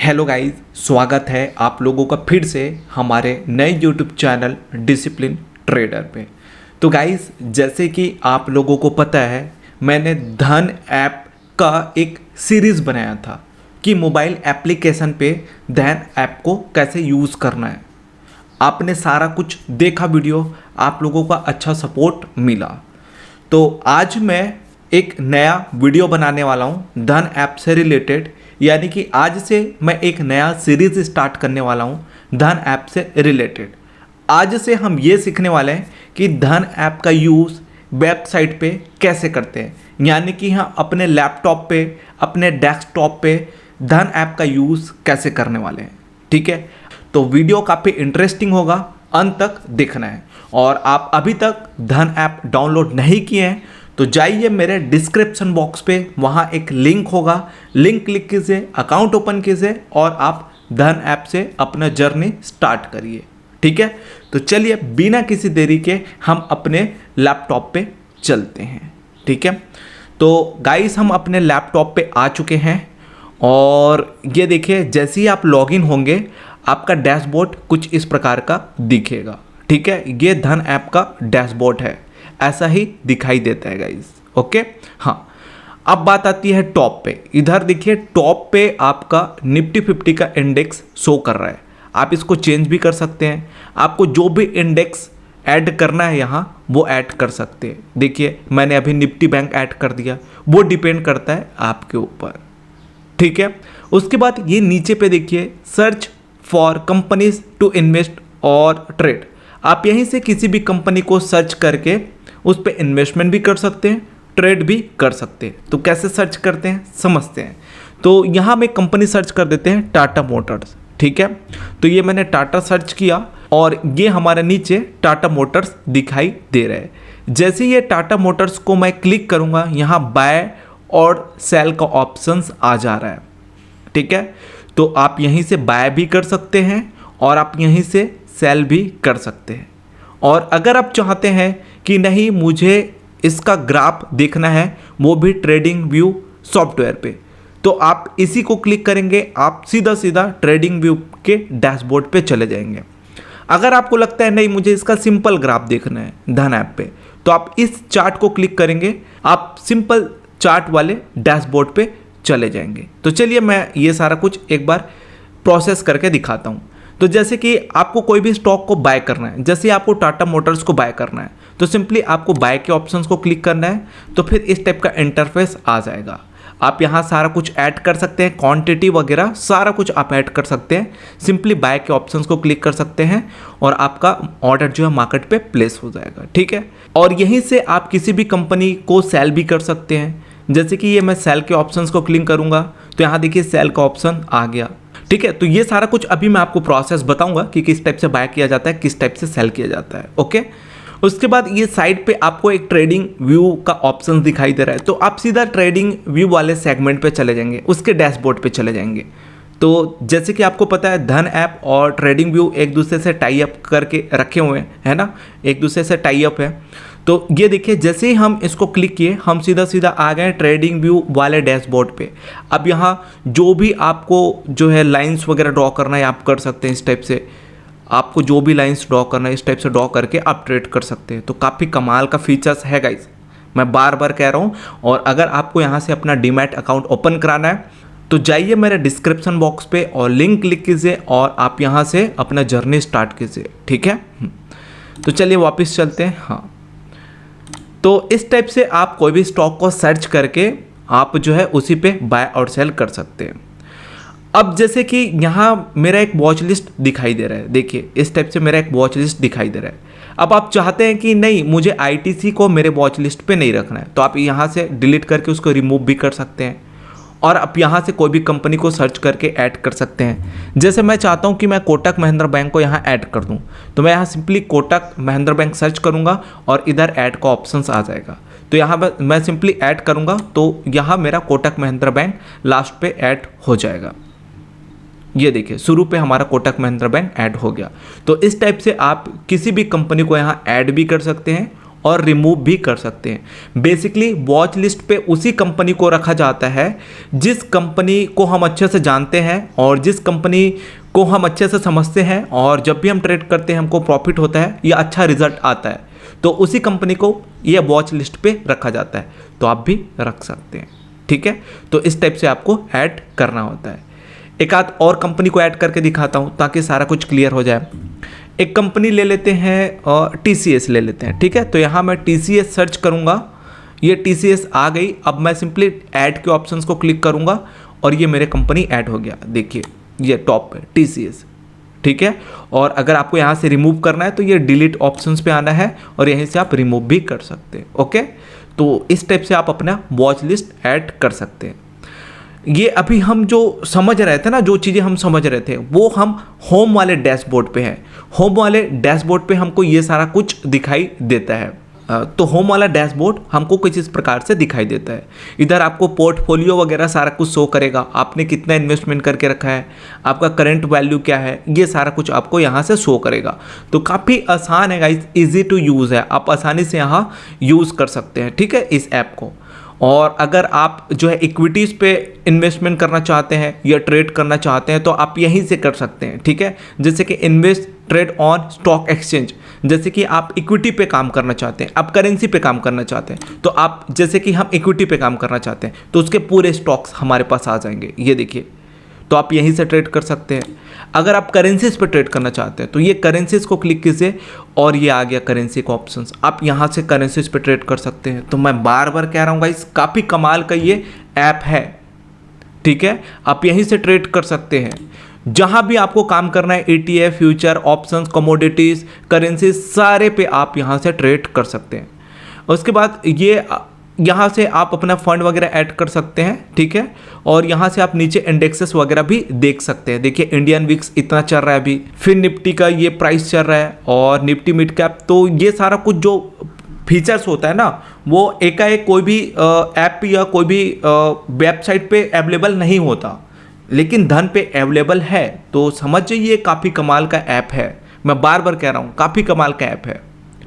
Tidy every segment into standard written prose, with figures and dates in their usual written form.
Hello guys, स्वागत है आप लोगों का फिर से हमारे नए यूट्यूब चैनल डिसिप्लिन ट्रेडर पे। तो गाइस, जैसे कि आप लोगों को पता है, मैंने धन ऐप का एक सीरीज़ बनाया था कि मोबाइल एप्लीकेशन पे धन ऐप को कैसे यूज़ करना है। आपने सारा कुछ देखा वीडियो, आप लोगों का अच्छा सपोर्ट मिला। तो आज मैं एक नया वीडियो बनाने वाला हूँ धन ऐप से रिलेटेड, यानी कि आज से मैं एक नया सीरीज स्टार्ट करने वाला हूँ धन ऐप से रिलेटेड। आज से हम ये सीखने वाले हैं कि धन ऐप का यूज़ वेबसाइट पे कैसे करते हैं, यानी कि हाँ अपने लैपटॉप पे, अपने डेस्कटॉप पे धन ऐप का यूज़ कैसे करने वाले हैं। ठीक है, तो वीडियो काफ़ी इंटरेस्टिंग होगा, अंत तक देखना है। और आप अभी तक धन ऐप डाउनलोड नहीं किए हैं तो जाइए मेरे डिस्क्रिप्शन बॉक्स पे, वहाँ एक लिंक होगा, लिंक क्लिक कीजिए, अकाउंट ओपन कीजिए और आप धन ऐप से अपना जर्नी स्टार्ट करिए। ठीक है, तो चलिए बिना किसी देरी के हम अपने लैपटॉप पे चलते हैं। ठीक है, तो गाइस हम अपने लैपटॉप पे आ चुके हैं और ये देखिए जैसे ही आप लॉगिन होंगे आपका डैशबोर्ड कुछ इस प्रकार का दिखेगा। ठीक है, ये धन ऐप का डैशबोर्ड है, ऐसा ही दिखाई देता है गाइस। ओके, हाँ अब बात आती है टॉप पे। इधर देखिए टॉप पे आपका निफ्टी 50 का इंडेक्स शो कर रहा है। आप इसको चेंज भी कर सकते हैं, आपको जो भी इंडेक्स ऐड करना है यहाँ वो ऐड कर सकते हैं। देखिए मैंने अभी निफ्टी बैंक ऐड कर दिया, वो डिपेंड करता है आपके ऊपर। ठीक है, उसके बाद ये नीचे पे देखिए search for companies to invest और ट्रेड। आप यहीं से किसी भी कंपनी को सर्च करके उस पर इन्वेस्टमेंट भी कर सकते हैं, ट्रेड भी कर सकते हैं। तो कैसे सर्च करते हैं समझते हैं। तो यहाँ में कंपनी सर्च कर देते हैं टाटा मोटर्स। ठीक है, तो ये मैंने टाटा सर्च किया और ये हमारे नीचे टाटा मोटर्स दिखाई दे रहा है। जैसे ये टाटा मोटर्स को मैं क्लिक करूँगा, यहाँ बाय और सेल का ऑप्शंस आ जा रहा है। ठीक है, तो आप यहीं से बाय भी कर सकते हैं और आप यहीं से सेल भी कर सकते हैं। और अगर आप चाहते हैं कि नहीं मुझे इसका ग्राफ देखना है, वो भी ट्रेडिंग व्यू सॉफ्टवेयर पे, तो आप इसी को क्लिक करेंगे, आप सीधा सीधा ट्रेडिंग व्यू के डैशबोर्ड पे चले जाएंगे। अगर आपको लगता है नहीं मुझे इसका सिंपल ग्राफ देखना है धन ऐप पे, तो आप इस चार्ट को क्लिक करेंगे, आप सिंपल चार्ट वाले डैशबोर्ड पे चले जाएंगे। तो चलिए मैं ये सारा कुछ एक बार प्रोसेस करके दिखाता हूँ। तो जैसे कि आपको कोई भी स्टॉक को बाय करना है, जैसे आपको टाटा मोटर्स को बाय करना है तो सिंपली आपको बाय के ऑप्शंस को क्लिक करना है, तो फिर इस टाइप का इंटरफेस आ जाएगा। आप यहाँ सारा कुछ ऐड कर सकते हैं, क्वांटिटी वगैरह सारा कुछ आप ऐड कर सकते हैं। सिंपली बाय के ऑप्शंस को क्लिक कर सकते हैं और आपका ऑर्डर जो है मार्केट पे प्लेस हो जाएगा। ठीक है, और यहीं से आप किसी भी कंपनी को सेल भी कर सकते हैं। जैसे कि ये मैं सेल के ऑप्शंस को क्लिक करूँगा तो यहाँ देखिए सेल का ऑप्शन आ गया। ठीक है, तो ये सारा कुछ अभी मैं आपको प्रोसेस बताऊंगा कि किस टाइप से बाय किया जाता है, किस टाइप से सेल किया जाता है। ओके, उसके बाद ये साइड पे आपको एक ट्रेडिंग व्यू का ऑप्शन दिखाई दे रहा है, तो आप सीधा ट्रेडिंग व्यू वाले सेगमेंट पे चले जाएंगे, उसके डैशबोर्ड पे चले जाएंगे। तो जैसे कि आपको पता है धन ऐप और ट्रेडिंग व्यू एक दूसरे से टाई अप करके रखे हुए हैं, है ना, एक दूसरे से टाई अप है। तो ये देखिए जैसे ही हम इसको क्लिक किए हम सीधा सीधा आ गए ट्रेडिंग व्यू वाले डैशबोर्ड पे। अब यहाँ जो भी आपको जो है लाइंस वगैरह ड्रॉ करना है आप कर सकते हैं। इस टाइप से आपको जो भी लाइंस ड्रॉ करना है इस टाइप से ड्रॉ करके आप ट्रेड कर सकते हैं। तो काफ़ी कमाल का फीचर्स है गाइस, मैं बार बार कह रहा हूँ। और अगर आपको यहाँ से अपना डीमैट अकाउंट ओपन कराना है तो जाइए मेरे डिस्क्रिप्शन बॉक्स पे और लिंक क्लिक कीजिए और आप यहाँ से अपना जर्नी स्टार्ट कीजिए। ठीक है, तो चलिए वापस चलते हैं। हाँ, तो इस टाइप से आप कोई भी स्टॉक को सर्च करके आप जो है उसी पे बाय और सेल कर सकते हैं। अब जैसे कि यहाँ मेरा एक वॉच लिस्ट दिखाई दे रहा है, देखिए इस टाइप से मेरा एक वॉच लिस्ट दिखाई दे रहा है। अब आप चाहते हैं कि नहीं मुझे ITC को मेरे वॉच लिस्ट पे नहीं रखना है, तो आप यहाँ से डिलीट करके उसको रिमूव भी कर सकते हैं। और आप यहाँ से कोई भी कंपनी को सर्च करके ऐड कर सकते हैं। जैसे मैं चाहता हूँ कि मैं कोटक महिंद्रा बैंक को यहाँ ऐड कर दूँ, तो मैं यहाँ simply Kotak Mahindra bank search करूँगा और इधर ऐड का ऑप्शंस आ जाएगा। तो यहाँ पर मैं सिंपली ऐड करूँगा तो यहाँ मेरा कोटक महिंद्रा बैंक लास्ट पे ऐड हो जाएगा। ये देखिए शुरू पे हमारा कोटक महिंद्रा बैंक ऐड हो गया। तो इस टाइप से आप किसी भी कंपनी को यहाँ ऐड भी कर सकते हैं और रिमूव भी कर सकते हैं। बेसिकली वॉच लिस्ट पे उसी कंपनी को रखा जाता है जिस कंपनी को हम अच्छे से जानते हैं और जिस कंपनी को हम अच्छे से समझते हैं, और जब भी हम ट्रेड करते हैं हमको प्रॉफिट होता है या अच्छा रिजल्ट आता है, तो उसी कंपनी को ये वॉच लिस्ट पे रखा जाता है। तो आप भी रख सकते हैं, ठीक है। तो इस टाइप से आपको ऐड करना होता है। एक आध और कंपनी को ऐड करके दिखाता हूँ ताकि सारा कुछ क्लियर हो जाए। एक कंपनी ले लेते हैं और TCS ले लेते हैं, ठीक है। तो यहाँ मैं TCS सर्च करूँगा, ये TCS आ गई। अब मैं सिंपली ऐड के ऑप्शंस को क्लिक करूँगा और ये मेरे कंपनी ऐड हो गया। देखिए ये टॉप पे TCS, ठीक है। और अगर आपको यहाँ से रिमूव करना है तो ये डिलीट ऑप्शंस पे आना है और यहीं से आप रिमूव भी कर सकते हैं, ओके। तो इस टाइप से आप अपना वॉच लिस्ट ऐड कर सकते हैं। ये अभी हम जो समझ रहे थे ना, जो चीज़ें हम समझ रहे थे वो हम होम वाले डैशबोर्ड पे हैं। होम वाले डैशबोर्ड पे हमको ये सारा कुछ दिखाई देता है। तो होम वाला डैशबोर्ड हमको कुछ इस प्रकार से दिखाई देता है। इधर आपको पोर्टफोलियो वगैरह सारा कुछ शो करेगा, आपने कितना इन्वेस्टमेंट करके रखा है, आपका करंट वैल्यू क्या है, ये सारा कुछ आपको यहाँ से शो करेगा। तो काफ़ी आसान है गाइस, इजी टू यूज़ है, आप आसानी से यहाँ यूज़ कर सकते हैं, ठीक है, इस ऐप को। और अगर आप जो है इक्विटीज़ पे इन्वेस्टमेंट करना चाहते हैं या ट्रेड करना चाहते हैं तो आप यहीं से कर सकते हैं, ठीक है। जैसे कि invest trade on stock exchange, जैसे कि आप इक्विटी पे काम करना चाहते हैं, आप करेंसी पे काम करना चाहते हैं, तो आप जैसे कि हम इक्विटी पे काम करना चाहते हैं तो उसके पूरे स्टॉक्स हमारे पास आ जाएंगे, ये देखिए। तो आप यहीं से ट्रेड कर सकते हैं। अगर आप करेंसीज पे ट्रेड करना चाहते हैं तो ये करेंसीज को क्लिक कीजिए और ये आ गया करेंसी का ऑप्शंस, आप यहाँ से करेंसीज पे ट्रेड कर सकते हैं। तो मैं बार बार कह रहा हूँ गाइस, काफ़ी कमाल का ये ऐप है, ठीक है। आप यहीं से ट्रेड कर सकते हैं। जहाँ भी आपको काम करना है, ETF, future, options, commodities, currencies, सारे पे आप यहाँ से ट्रेड कर सकते हैं। उसके बाद ये यहाँ से आप अपना फंड वगैरह ऐड कर सकते हैं, ठीक है। और यहाँ से आप नीचे इंडेक्सेस वगैरह भी देख सकते हैं। देखिए इंडियन विक्स इतना चल रहा है अभी, फिर निफ्टी का ये प्राइस चल रहा है और निफ्टी मिड कैप। तो ये सारा कुछ जो फीचर्स होता है ना, वो एकाएक कोई भी ऐप या कोई भी वेबसाइट पे अवेलेबल नहीं होता, लेकिन धन पे अवेलेबल है। तो समझ जाइए ये काफ़ी कमाल का ऐप है। मैं बार बार कह रहा हूँ काफ़ी कमाल का ऐप है,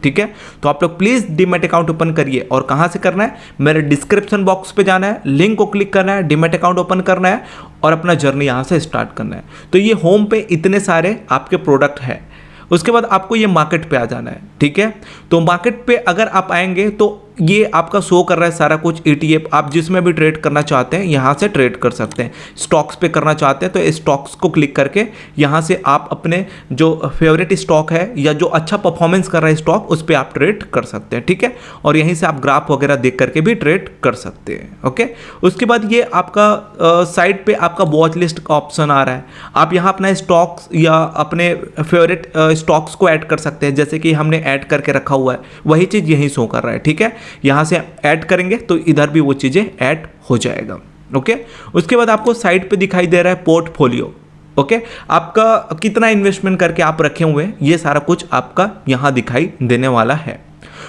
ठीक है। तो आप लोग प्लीज़ डीमैट अकाउंट ओपन करिए। और कहाँ से करना है, मेरे डिस्क्रिप्शन बॉक्स पे जाना है, लिंक को क्लिक करना है, डीमैट अकाउंट ओपन करना है और अपना जर्नी यहाँ से स्टार्ट करना है। तो ये होम पे इतने सारे आपके प्रोडक्ट हैं। उसके बाद आपको ये मार्केट पे आ जाना है, ठीक है। तो मार्केट पे अगर आप आएंगे तो ये आपका शो कर रहा है सारा कुछ। ETF आप जिसमें भी ट्रेड करना चाहते हैं यहाँ से ट्रेड कर सकते हैं। स्टॉक्स पे करना चाहते हैं तो स्टॉक्स को क्लिक करके यहाँ से आप अपने जो फेवरेट स्टॉक है या जो अच्छा परफॉर्मेंस कर रहा है स्टॉक, उस पर आप ट्रेड कर सकते हैं, ठीक है। और यहीं से आप ग्राफ वगैरह देख करके भी ट्रेड कर सकते हैं, ओके। उसके बाद ये आपका साइड पे आपका वॉच लिस्ट का ऑप्शन आ रहा है। आप यहाँ अपना स्टॉक्स या अपने फेवरेट स्टॉक्स को ऐड कर सकते हैं, जैसे कि हमने ऐड करके रखा हुआ है वही चीज़ यहीं शो कर रहा है, ठीक है। यहाँ से ऐड करेंगे तो इधर भी वो चीज़ें ऐड हो जाएगा, ओके। उसके बाद आपको साइड पे दिखाई दे रहा है पोर्टफोलियो, ओके। आपका कितना इन्वेस्टमेंट करके आप रखे हुए हैं ये सारा कुछ आपका यहाँ दिखाई देने वाला है।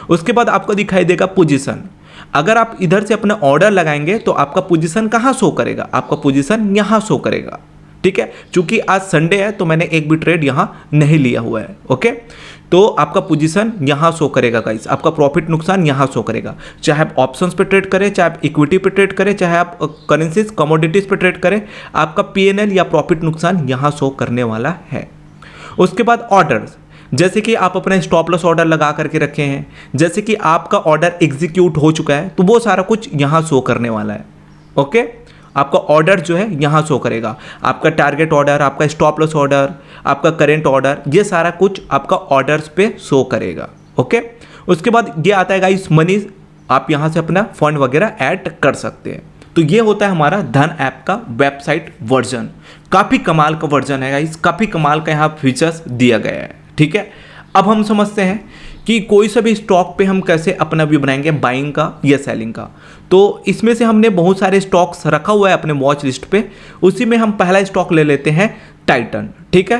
उसके बाद आपको दिखाई देगा पोजीशन। अगर आप इधर से अपना ऑर्डर लगाएंगे तो आपका पोजीशन कहाँ शो करेगा, आपका पोजीशन यहाँ शो करेगा, ठीक है। चूंकि आज संडे है तो मैंने एक भी ट्रेड यहाँ नहीं लिया हुआ है, ओके। तो आपका पोजीशन यहाँ शो करेगा गाइस, आपका प्रॉफिट नुकसान यहाँ शो करेगा। चाहे आप ऑप्शंस पे ट्रेड करें, चाहे आप इक्विटी पे ट्रेड करें, चाहे आप करेंसीज कमोडिटीज पे ट्रेड करें, आपका PNL या प्रॉफिट नुकसान यहाँ शो करने वाला है। उसके बाद ऑर्डर्स, जैसे कि आप अपना स्टॉप लॉस ऑर्डर लगा करके रखे हैं, जैसे कि आपका ऑर्डर एग्जीक्यूट हो चुका है तो वो सारा कुछ यहाँ शो करने वाला है, ओके। आपका ऑर्डर जो है यहाँ शो करेगा, आपका टारगेट ऑर्डर, आपका स्टॉप लॉस ऑर्डर, आपका करेंट ऑर्डर, ये सारा कुछ आपका ऑर्डर्स पे शो करेगा, ओके। उसके बाद ये आता है गाइस मनी, आप यहाँ से अपना फंड वगैरह ऐड कर सकते हैं। तो ये होता है हमारा धन ऐप का वेबसाइट वर्जन। काफ़ी कमाल का वर्जन है गाइस, काफ़ी कमाल का यहाँ फीचर्स दिया गया है, ठीक है। अब हम समझते हैं कि कोई सा भी स्टॉक पे हम कैसे अपना व्यू बनाएंगे, बाइंग का या सेलिंग का। तो इसमें से हमने बहुत सारे स्टॉक्स रखा हुआ है अपने वॉच लिस्ट पे, उसी में हम पहला स्टॉक ले लेते हैं टाइटन, ठीक है।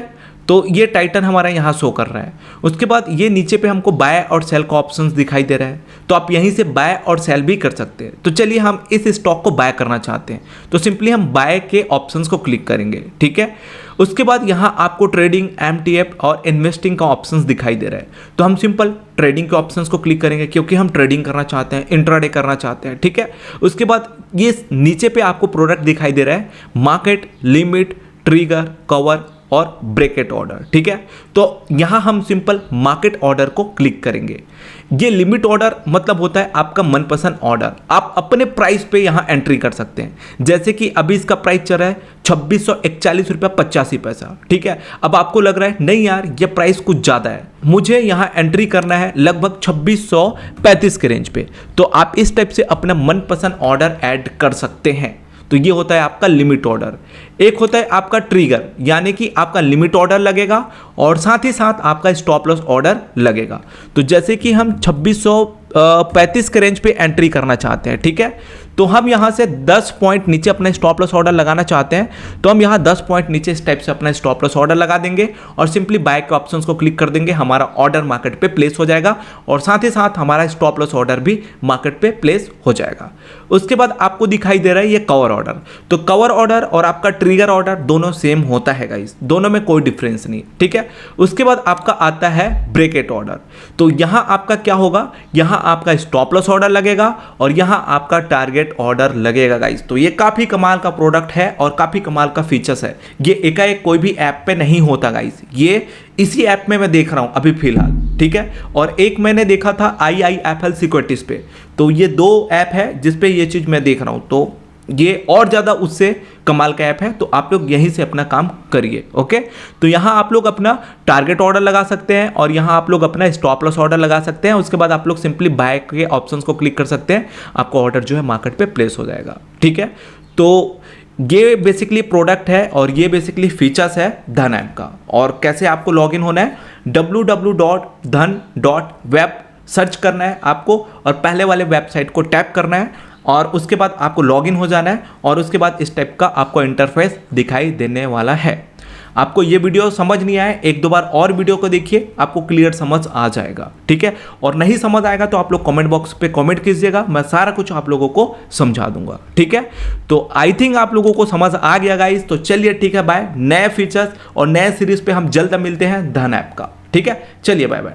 तो ये टाइटन हमारा यहाँ शो कर रहा है। उसके बाद ये नीचे पे हमको बाय और सेल का ऑप्शंस दिखाई दे रहा है, तो आप यहीं से बाय और सेल भी कर सकते हैं। तो चलिए हम इस स्टॉक को बाय करना चाहते हैं, तो सिंपली हम बाय के ऑप्शंस को क्लिक करेंगे, ठीक है। उसके बाद यहाँ आपको ट्रेडिंग, MTF और इन्वेस्टिंग का ऑप्शंस दिखाई दे रहा है, तो हम सिंपल ट्रेडिंग के ऑप्शंस को क्लिक करेंगे क्योंकि हम ट्रेडिंग करना चाहते हैं, इंट्राडे करना चाहते हैं, ठीक है। उसके बाद ये नीचे पे आपको प्रोडक्ट दिखाई दे रहा है, मार्केट, लिमिट, ट्रिगर, कवर और ब्रेकेट ऑर्डर, ठीक है। तो यहाँ हम सिंपल मार्केट ऑर्डर को क्लिक करेंगे। ये लिमिट ऑर्डर मतलब होता है आपका मनपसंद ऑर्डर, आप अपने प्राइस पे यहाँ एंट्री कर सकते हैं। जैसे कि अभी इसका प्राइस चल रहा है 2641 रुपया 85 पैसा, ठीक है। अब आपको लग रहा है नहीं यार ये प्राइस कुछ ज़्यादा है, मुझे यहाँ एंट्री करना है लगभग 2635 के रेंज पे, तो आप इस टाइप से अपना मनपसंद ऑर्डर ऐड कर सकते हैं। तो ये होता है आपका लिमिट ऑर्डर। एक होता है आपका ट्रिगर, यानी कि आपका लिमिट ऑर्डर लगेगा और साथ ही साथ आपका स्टॉप लॉस ऑर्डर लगेगा। तो जैसे कि हम 2635 के रेंज पे एंट्री करना चाहते हैं, ठीक है, तो हम यहाँ से 10 पॉइंट नीचे अपना स्टॉप लॉस ऑर्डर लगाना चाहते हैं, तो हम यहाँ 10 पॉइंट नीचे इस टाइप से अपना स्टॉप लॉस ऑर्डर लगा देंगे और सिंपली बाय के ऑप्शंस को क्लिक कर देंगे। हमारा ऑर्डर मार्केट पे प्लेस हो जाएगा और साथ ही साथ हमारा स्टॉप लॉस ऑर्डर भी मार्केट पे प्लेस हो जाएगा। उसके बाद आपको दिखाई दे रहा है ये कवर ऑर्डर, तो कवर ऑर्डर और आपका ट्रिगर ऑर्डर दोनों सेम होता है गाइस, दोनों में कोई डिफरेंस नहीं, ठीक है। उसके बाद आपका आता है ब्रेकेट ऑर्डर, तो यहाँ आपका क्या होगा, यहाँ आपका स्टॉप लॉस ऑर्डर लगेगा और यहाँ आपका टारगेट ऑर्डर लगेगा गाइस। तो ये काफी कमाल का प्रोडक्ट है और काफी कमाल का फीचर्स है। ये एकाएक कोई भी ऐप पे नहीं होता गाइस, ये इसी ऐप में मैं देख रहा हूं अभी फिलहाल, ठीक है। और एक मैंने देखा था IIFL सिक्योरिटीज पे, तो ये 2 ऐप है जिसपे ये चीज मैं देख रहा हूं, तो ये और ज़्यादा उससे कमाल का ऐप है। तो आप लोग यहीं से अपना काम करिए, ओके। तो यहाँ आप लोग अपना टारगेट ऑर्डर लगा सकते हैं और यहाँ आप लोग अपना स्टॉप लॉस ऑर्डर लगा सकते हैं। उसके बाद आप लोग सिंपली बाय के ऑप्शंस को क्लिक कर सकते हैं, आपका ऑर्डर जो है मार्केट पे प्लेस हो जाएगा, ठीक है। तो ये बेसिकली प्रोडक्ट है और ये बेसिकली फीचर्स है धन ऐप का। और कैसे आपको लॉगिन होना है, www.dhan.web सर्च करना है आपको और पहले वाले वेबसाइट को टैप करना है और उसके बाद आपको लॉगिन हो जाना है और उसके बाद इस टाइप का आपको इंटरफेस दिखाई देने वाला है। आपको ये वीडियो समझ नहीं आया, 1-2 बार और वीडियो को देखिए, आपको क्लियर समझ आ जाएगा, ठीक है। और नहीं समझ आएगा तो आप लोग कमेंट बॉक्स पे कमेंट कीजिएगा, मैं सारा कुछ आप लोगों को समझा दूंगा, ठीक है। तो आई थिंक आप लोगों को समझ आ गया गाइस। तो चलिए ठीक है, बाय। नए फीचर्स और नए सीरीज पे हम जल्द मिलते हैं धन ऐप का, ठीक है। चलिए बाय बाय।